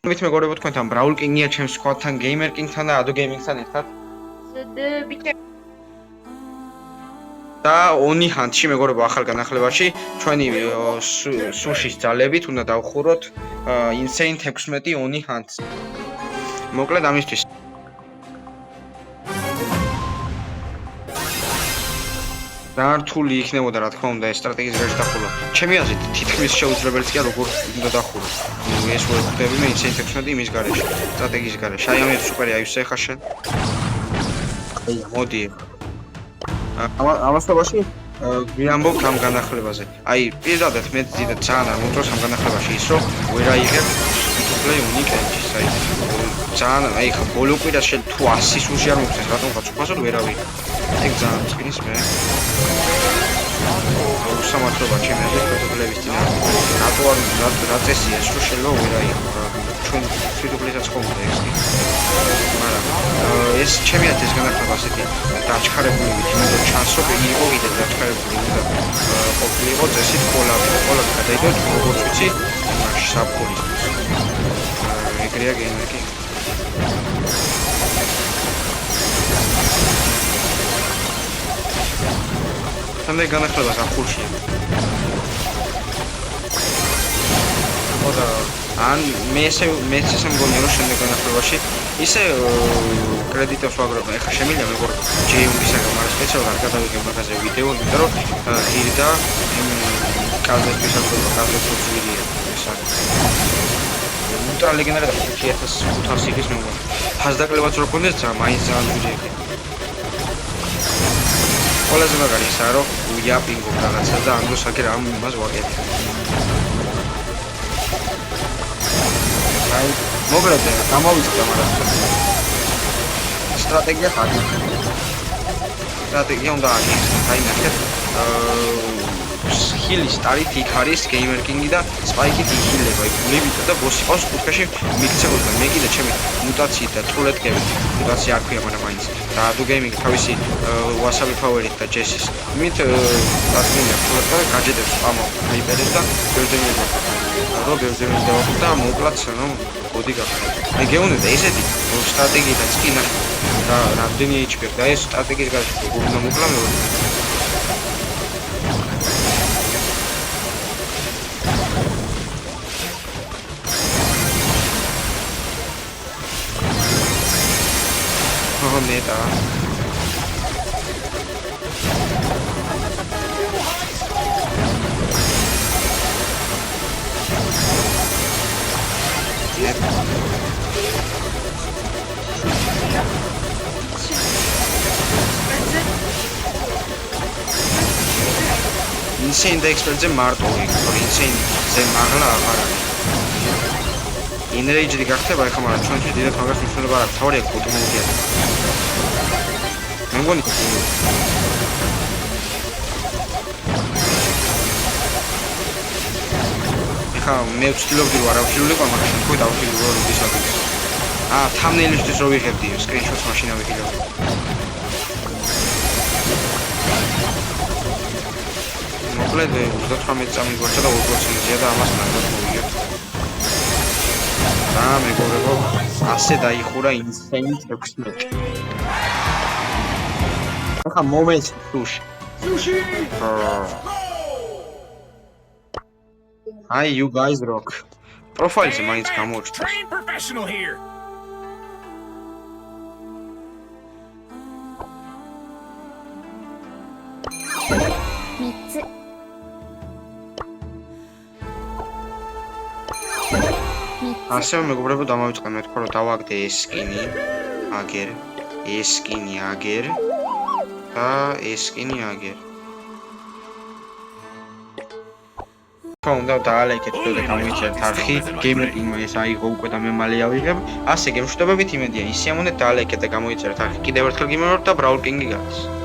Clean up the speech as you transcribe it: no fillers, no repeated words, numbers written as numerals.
მით მეგობრებო თქვენთან Brawl King-ია ჩემს სკვადთან Gamer King-თან და Ado Gaming-თან ერთად. და Oni Hunt-ში მეგობრებო ახალ განახლებაში ჩვენი სუშის ძალებით უნდა დავხუროთ Insane 16 Oni Hunt-ს. მოკლედ ამისთვის რთული იქნებოდა რა თქმა უნდა ეს სტრატეგიის გარშე დახურვა. ჩემი აზრით თითქმის შეუძლებელია როგორ უნდა დახურო. ეს ვხვდები მე Insane 16 იმის გარშე, სტრატეგიის გარშე. აი ამით სუპერი აივსე ხარ შენ. აი მოდი. ამასობაში გვიამბობთ ამ განახლებაზე. აი პირადად მე ძირად ძალიან არ მომწონს ამ განახლებაში ის რომ ვერ აიღებ play unique-ის აი ძალიან აი ხა ბოლო კვირას შენ თუ 100 სულში არ მოგწეს რატომღაც უბრალოდ ვერ ავიღე. ეგ ძალიან წინის მე. სამართლობა ჩემი აზრით პროტოკოლების წინა. რატო არ რა წესია ეს რომ შეიძლება ვერ აიღო რა. ჩვენ თვითონაც ხომდა ეს კი. მაგრამ ეს ჩემი აზრით ეს განახლება ასეთი დაჩქარებული ვიდეო ჩანს რომ იყო კიდე დაჩქარებული და ყოფილიყო წესით ყველა გადაიდოთ როგორც ვიცი მაშინ საფხურისთვის. ეგრეა გეიმერი. სამდე განახლება საფხურშია. ხოდა ან მე ესე მგონია რომ შემდეგ განახლებაში ისე კრედიტებს ვაგროვებ. ეხლა შემიძლია მეგობრებო ჯეიუნგისაგან მაგრამ სპეციალურად არ გადავიღებ მაგაზე ვიდეო, იმიტომ რომ ღირდა კაზეთის ვიდეო ეს არის. ულტრა ლეგენდარი და 5500 სიგის მოგონა. ფასდაკლებაც რო გქონდეს მაინც ძალიან ძვირია. ყველაზე მაგარი ისაა რომ უიაპინგო რაღაცა და ამ დროს აქ რამ იმას ვაკეთებ. აი მოგრადე გამოვიწყდა მაგრამ სტრატეგია ხარ. სტრატეგია უნდა აღიაროთ. აი ნახეთ ჰილის ტარით იქ არის Gamer King-ი და Spike-ით იხილება. მივიდა და ბოსი ყავს კუთხეში მიქცეულდა. მე კიდე ჩემი მუტაციით და ტრულეტკებით მუტაცია არ ქვია მაგრამ მაინც. და Ado Gaming თავისი Wasabi Power-ით და Jess-ის მით დაწმინდა ტრულეტკა გაჯედებს ამო აიპერებს და ბერძემიება. და მოკლაც რომ გოდი გახდა. მე გეუბნები ესეთი სტრატეგიითაც კი ნახე და რამდენი HP და ეს სტრატეგიის გარშე უნდა მოკლა მე neta. Insane და expert-ზე მარტო იქ, Insane ზე მაღლა აღარ არის. Enraged გახდება ეხლა მაგრამ ჩვენთვის დიდად მაგას მნიშვნელობა არ აქვს. თავი აქვს ოტომობილია. მე მგონი ეხლა მე ვცდილობდი რომ არ ავხილულიყო მაგრამ თქვი დავხილულიყო რომ ისაკის. thumbnail-ისთვის რო ვიღებდი screenshot-ს მაშინ ავიხილებდი. მოკლედ 38 წამი გვაქვს და 20%-ია და ამას ნამდვილად მოვიგებთ. რა მეგობრებო ასე დაიხურა Insane 16. ეხლა მომენტ sushi. Hi you guys rock. Profiles მაინც გამოჩნდა. Train professional here. ასე მეგობრებო დამავიწყე მე თქვა რომ დავაგდე ეს სკინი აგერ და ეს სკინი აგერ. ხო უნდა დაალექეთ და გამიწერთ არხი Gamer King-მა ეს აიღო უკვე და მე მალე ავიღებ. ასე გემშვიდობებით იმედია ისე ამონდეთ დაალექეთ და გამოიწერთ არხი. კიდევ ერთხელ გიმეორებთ და Brawl King-ი გაქვს.